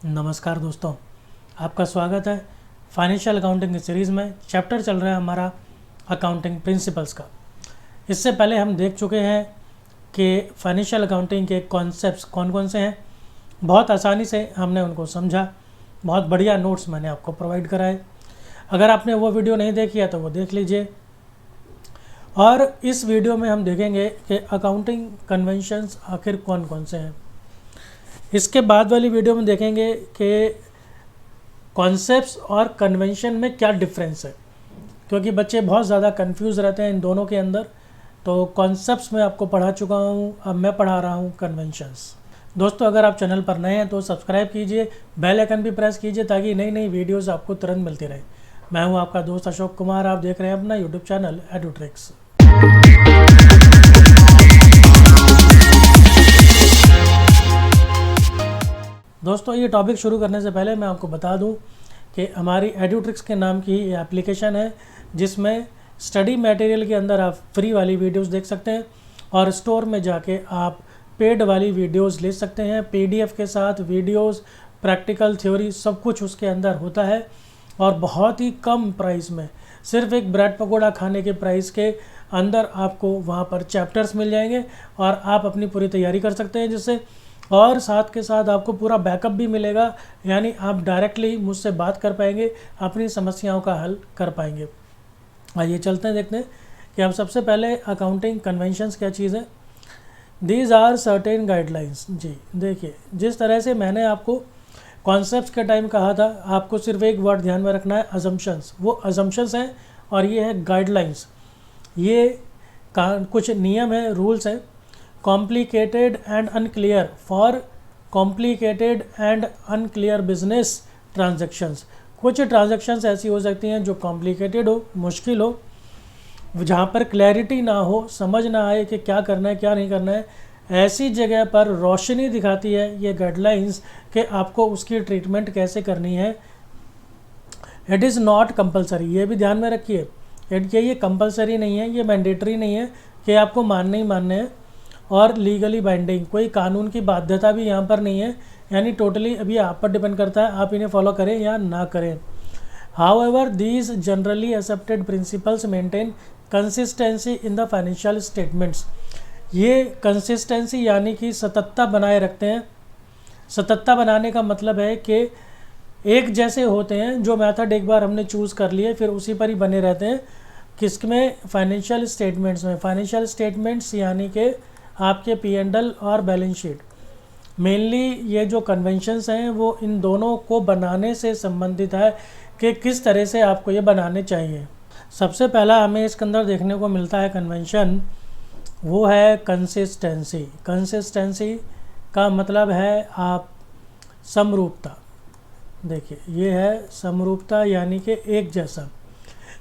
नमस्कार दोस्तों, आपका स्वागत है फाइनेंशियल अकाउंटिंग की सीरीज़ में। चैप्टर चल रहा है हमारा अकाउंटिंग प्रिंसिपल्स का। इससे पहले हम देख चुके हैं कि फाइनेंशियल अकाउंटिंग के कॉन्सेप्ट्स कौन कौन से हैं। बहुत आसानी से हमने उनको समझा, बहुत बढ़िया नोट्स मैंने आपको प्रोवाइड कराए। अगर आपने वो वीडियो नहीं देखी है तो वो देख लीजिए। और इस वीडियो में हम देखेंगे कि अकाउंटिंग कन्वेंशंस आखिर कौन कौन से हैं। इसके बाद वाली वीडियो में देखेंगे कि कॉन्सेप्ट्स और कन्वेंशन में क्या डिफरेंस है, क्योंकि बच्चे बहुत ज़्यादा कंफ्यूज रहते हैं इन दोनों के अंदर। तो कॉन्सेप्ट्स में आपको पढ़ा चुका हूँ, अब मैं पढ़ा रहा हूँ कन्वेंशंस। दोस्तों, अगर आप चैनल पर नए हैं तो सब्सक्राइब कीजिए, बेल आइकन भी प्रेस कीजिए ताकि नई नई वीडियोज़ आपको तुरंत मिलती रहे। मैं हूँ आपका दोस्त अशोक कुमार, आप देख रहे हैं अपना यूट्यूब चैनल एडुट्रिक्स। दोस्तों, ये टॉपिक शुरू करने से पहले मैं आपको बता दूं कि हमारी एडुट्रिक्स के नाम की ये एप्लीकेशन है, जिसमें स्टडी मटेरियल के अंदर आप फ्री वाली वीडियोस देख सकते हैं और स्टोर में जाके आप पेड वाली वीडियोस ले सकते हैं। पीडीएफ के साथ वीडियोस, प्रैक्टिकल थ्योरी सब कुछ उसके अंदर होता है और बहुत ही कम प्राइस में, सिर्फ एक ब्रेड पकौड़ा खाने के प्राइस के अंदर आपको वहाँ पर चैप्टर्स मिल जाएंगे और आप अपनी पूरी तैयारी कर सकते हैं जिससे। और साथ के साथ आपको पूरा बैकअप भी मिलेगा, यानी आप डायरेक्टली मुझसे बात कर पाएंगे, अपनी समस्याओं का हल कर पाएंगे। आइए चलते हैं, देखते हैं कि अब सबसे पहले अकाउंटिंग कन्वेंशंस क्या चीज़ है। These are certain guidelines. जी देखिए, जिस तरह से मैंने आपको कॉन्सेप्ट्स के टाइम कहा था, आपको सिर्फ एक वर्ड ध्यान में रखना है, अजम्पशंस। वो अजम्पशंस हैं और ये है गाइडलाइंस। ये कुछ नियम है, रूल्स हैं। Complicated and unclear for complicated and unclear business transactions. कुछ ट्रांजैक्शंस ऐसी हो सकती हैं जो कॉम्प्लिकेटेड हो, मुश्किल हो, जहाँ पर क्लैरिटी ना हो, समझ ना आए कि क्या करना है क्या नहीं करना है। ऐसी जगह पर रोशनी दिखाती है ये गाइडलाइंस कि आपको उसकी ट्रीटमेंट कैसे करनी है। इट इज़ नॉट कंपलसरी, ये भी ध्यान में रखिए। ये कंपलसरी नहीं है, ये मैंडेटरी नहीं है कि आपको मानने ही मानने हैं, और लीगली बाइंडिंग, कोई कानून की बाध्यता भी यहाँ पर नहीं है। यानी टोटली अभी आप पर डिपेंड करता है आप इन्हें फॉलो करें या ना करें। However these generally accepted principles maintain consistency in the financial statements. ये कंसिस्टेंसी यानी कि सततता बनाए रखते हैं। सततता बनाने का मतलब है कि एक जैसे होते हैं, जो मेथड एक बार हमने चूज़ कर लिए फिर उसी पर ही बने रहते हैं। किसमें? फाइनेंशियल स्टेटमेंट्स में। फाइनेंशियल स्टेटमेंट्स यानी कि आपके P&L और बैलेंस शीट। मेनली ये जो कन्वेंशंस हैं वो इन दोनों को बनाने से संबंधित है कि किस तरह से आपको ये बनाने चाहिए। सबसे पहला हमें इसके अंदर देखने को मिलता है कन्वेंशन, वो है कंसिस्टेंसी। कंसिस्टेंसी का मतलब है आप समरूपता। देखिए, ये है समरूपता यानी कि एक जैसा।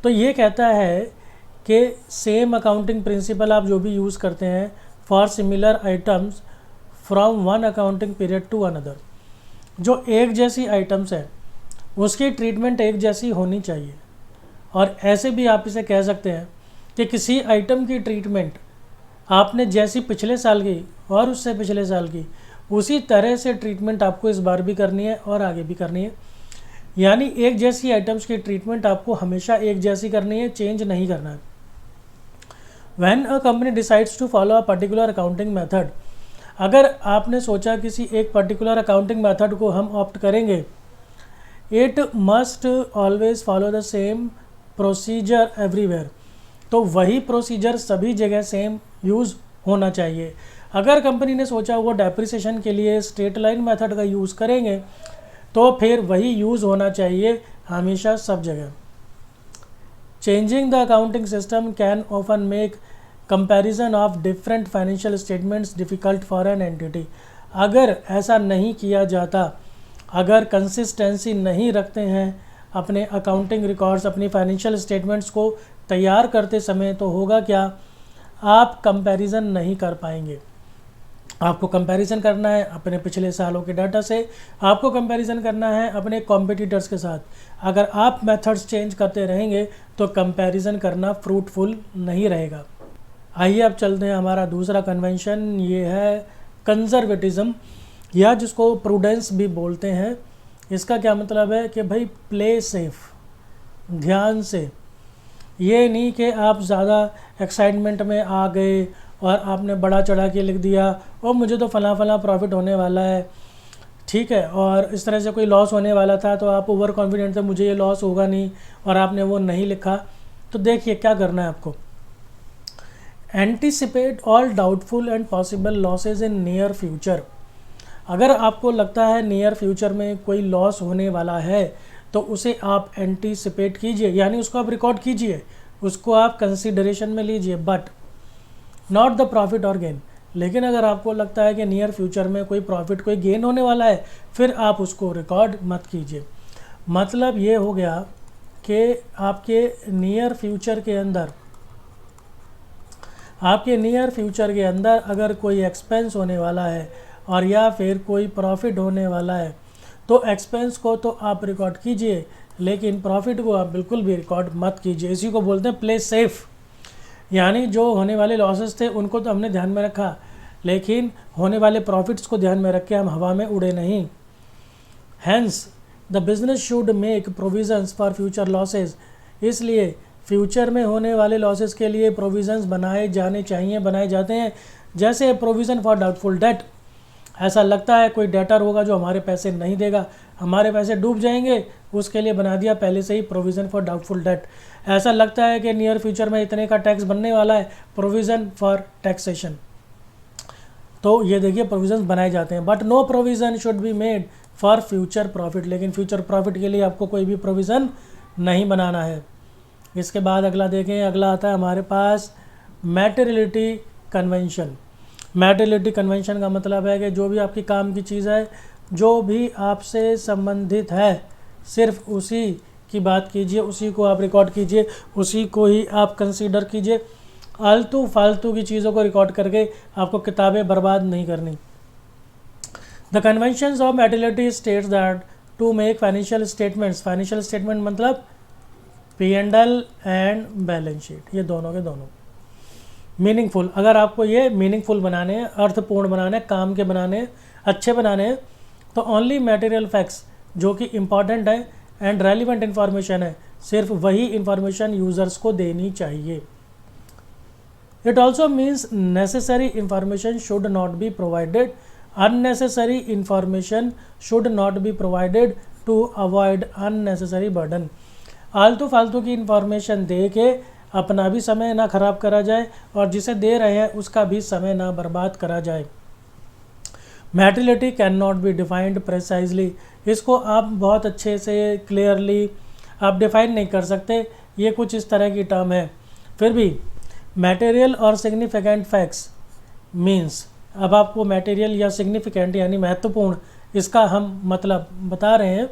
तो ये कहता है कि सेम अकाउंटिंग प्रिंसिपल आप जो भी यूज़ करते हैं for similar items from one accounting period to another. जो एक जैसी आइटम्स है उसकी ट्रीटमेंट एक जैसी होनी चाहिए। और ऐसे भी आप इसे कह सकते हैं कि किसी आइटम की ट्रीटमेंट आपने जैसी पिछले साल की और उससे पिछले साल की, उसी तरह से ट्रीटमेंट आपको इस बार भी करनी है और आगे भी करनी है। यानी एक जैसी आइटम्स की ट्रीटमेंट आपको हमेशा एक जैसी करनी है, चेंज नहीं करना है। When a company decides to follow a particular accounting method, अगर आपने सोचा किसी एक पर्टिकुलर अकाउंटिंग मेथड को हम ऑप्ट करेंगे, it must always follow the same procedure everywhere. तो वही प्रोसीजर सभी जगह सेम यूज़ होना चाहिए। अगर कंपनी ने सोचा वो डेप्रिसिएशन के लिए स्ट्रेट लाइन मेथड का यूज़ करेंगे तो फिर वही यूज़ होना चाहिए हमेशा सब जगह। Changing the accounting system can often make comparison of different financial statements difficult for an entity. अगर ऐसा नहीं किया जाता, अगर कंसिस्टेंसी नहीं रखते हैं अपने अकाउंटिंग रिकॉर्ड्स, अपनी फाइनेंशियल स्टेटमेंट्स को तैयार करते समय, तो होगा क्या? आप कंपैरिजन नहीं कर पाएंगे। आपको कंपैरिजन करना है अपने पिछले सालों के डाटा से, आपको कंपैरिजन करना है अपने कॉम्पिटिटर्स के साथ। अगर आप मेथड्स चेंज करते रहेंगे तो कंपैरिजन करना फ्रूटफुल नहीं रहेगा। आइए अब चलते हैं हमारा दूसरा कन्वेंशन, ये है कंजर्वेटिज्म। या जिसको प्रूडेंस भी बोलते हैं। इसका क्या मतलब है कि भाई प्ले सेफ, ध्यान से। ये नहीं कि आप ज़्यादा एक्साइटमेंट में आ गए और आपने बड़ा चढ़ा के लिख दिया और मुझे तो फला फला प्रॉफिट होने वाला है, ठीक है, और इस तरह से कोई लॉस होने वाला था तो आप ओवर कॉन्फिडेंट थे मुझे ये लॉस होगा नहीं और आपने वो नहीं लिखा। तो देखिए क्या करना है आपको, anticipate all doubtful and possible losses in near future. अगर आपको लगता है नियर फ्यूचर में कोई लॉस होने वाला है तो उसे आप एंटीसिपेट कीजिए, यानी उसको आप रिकॉर्ड कीजिए, उसको आप कंसीडरेशन में लीजिए, बट नॉट द प्रॉफिट और गेन। लेकिन अगर आपको लगता है कि नियर फ्यूचर में कोई प्रॉफिट कोई गेन होने वाला है फिर आप उसको रिकॉर्ड मत कीजिए। मतलब ये हो गया कि आपके नियर फ्यूचर के अंदर अगर कोई एक्सपेंस होने वाला है और या फिर कोई प्रॉफिट होने वाला है तो एक्सपेंस को तो आप रिकॉर्ड कीजिए लेकिन प्रॉफिट को आप बिल्कुल भी रिकॉर्ड मत कीजिए। इसी को बोलते हैं प्ले सेफ, यानी जो होने वाले लॉसेस थे उनको तो हमने ध्यान में रखा लेकिन होने वाले प्रॉफिट्स को ध्यान में रख के हम हवा में उड़े नहीं। Hence the business should make provisions for future losses. इसलिए फ्यूचर में होने वाले लॉसेस के लिए प्रोविजंस बनाए जाने चाहिए, बनाए जाते हैं। जैसे प्रोविज़न फॉर डाउटफुल डेट, ऐसा लगता है कोई डेटर होगा जो हमारे पैसे नहीं देगा, हमारे पैसे डूब जाएंगे, उसके लिए बना दिया पहले से ही प्रोविज़न फॉर डाउटफुल डेट। ऐसा लगता है कि नियर फ्यूचर में इतने का टैक्स बनने वाला है, प्रोविज़न फॉर टैक्सेशन। तो ये देखिए प्रोविज़न बनाए जाते हैं, but no provision should be made for future profit. लेकिन फ्यूचर प्रॉफिट के लिए आपको कोई भी प्रोविज़न नहीं बनाना है। इसके बाद अगला देखें, अगला आता है हमारे पास मैटेरियलिटी कन्वेंशन। मैटेरियलिटी कन्वेंशन का मतलब है कि जो भी आपकी काम की चीज़ है, जो भी आपसे संबंधित है, सिर्फ उसी की बात कीजिए, उसी को आप रिकॉर्ड कीजिए, उसी को ही आप कंसीडर कीजिए। आलतू फालतू की चीज़ों को रिकॉर्ड करके आपको किताबें बर्बाद नहीं करनी। The conventions of materiality states that to make financial statements, financial statement मतलब P&L एंड बैलेंस शीट, ये दोनों के दोनों मीनिंगफुल। अगर आपको ये मीनिंगफुल बनाने हैं, अर्थपूर्ण बनाने हैं, काम के बनाने हैं, अच्छे बनाने हैं, तो ओनली मटेरियल फैक्ट्स जो कि इम्पॉर्टेंट है एंड रेलिवेंट इन्फॉर्मेशन है, सिर्फ वही इन्फॉर्मेशन यूज़र्स को देनी चाहिए। It also means necessary information should not be provided, unnecessary information should not be provided to avoid unnecessary burden. आलतू फालतू की इन्फॉर्मेशन दे के अपना भी समय ना खराब करा जाए और जिसे दे रहे हैं उसका भी समय ना बर्बाद करा जाए। मैटेरियलिटी कैन नॉट बी डिफाइंड प्रेसाइजली, इसको आप बहुत अच्छे से क्लियरली आप डिफाइन नहीं कर सकते, ये कुछ इस तरह की टर्म है। फिर भी मटेरियल और सिग्निफिकेंट फैक्ट्स मीन्स, अब आपको मटेरियल या सिग्निफिकेंट यानी महत्वपूर्ण, इसका हम मतलब बता रहे हैं,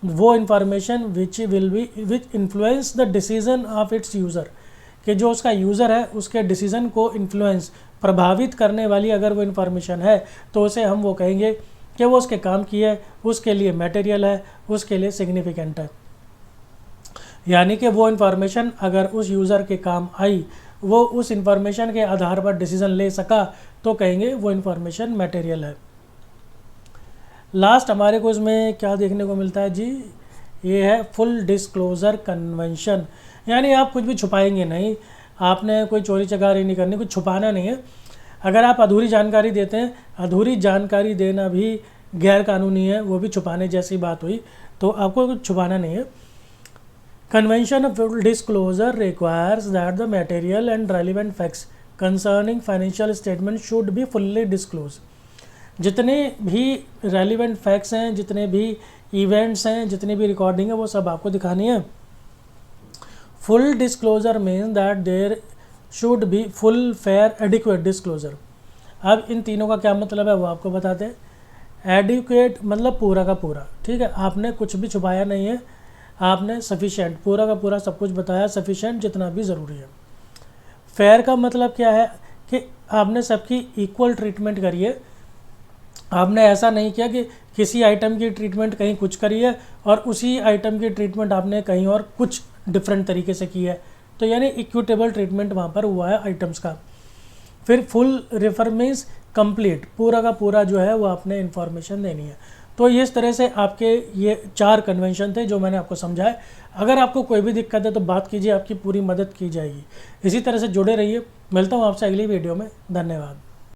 वो information which influence the decision of its user, कि जो उसका यूज़र है उसके डिसीज़न को इन्फ्लुएंस प्रभावित करने वाली अगर वो इन्फॉर्मेशन है तो उसे हम वो कहेंगे कि वो उसके काम की है, उसके लिए मटेरियल है, उसके लिए सिग्निफिकेंट है। यानी कि वो इन्फॉर्मेशन अगर उस यूज़र के काम आई, वो उस इन्फॉर्मेशन के आधार पर डिसीज़न ले सका, तो कहेंगे वो इन्फॉर्मेशन मटेरियल है। लास्ट हमारे को इसमें क्या देखने को मिलता है जी, ये है फुल डिस्क्लोज़र कन्वेंशन, यानी आप कुछ भी छुपाएंगे नहीं, आपने कोई चोरी चकारी नहीं करनी, कुछ छुपाना नहीं है। अगर आप अधूरी जानकारी देते हैं, अधूरी जानकारी देना भी गैर कानूनी है, वो भी छुपाने जैसी बात हुई, तो आपको कुछ छुपाना नहीं है। Convention of full disclosure requires that the material and relevant facts concerning financial statement should be fully disclose. जितने भी रेलिवेंट फैक्ट्स हैं, जितने भी इवेंट्स हैं, जितनी भी रिकॉर्डिंग है, वो सब आपको दिखानी है। Full disclosure means that there should be full fair adequate disclosure. अब इन तीनों का क्या मतलब है वो आपको बताते हैं। एडिक्वेट मतलब पूरा का पूरा, ठीक है, आपने कुछ भी छुपाया नहीं है, आपने सफिशेंट पूरा का पूरा सब कुछ बताया, सफिशेंट जितना भी ज़रूरी है। फेयर का मतलब क्या है कि आपने सबकी इक्वल ट्रीटमेंट करी है, आपने ऐसा नहीं किया कि किसी आइटम की ट्रीटमेंट कहीं कुछ करी है और उसी आइटम की ट्रीटमेंट आपने कहीं और कुछ डिफरेंट तरीके से की है, तो यानी इक्विटेबल ट्रीटमेंट वहाँ पर हुआ है आइटम्स का। फिर फुल रेफर मीन्स कंप्लीट, पूरा का पूरा जो है वो आपने इन्फॉर्मेशन देनी है। तो इस तरह से आपके ये 4 कन्वेंशन थे जो मैंने आपको समझाए। अगर आपको कोई भी दिक्कत है तो बात कीजिए, आपकी पूरी मदद की जाएगी। इसी तरह से जुड़े रहिए। मिलता हूँ आपसे अगली वीडियो में। धन्यवाद।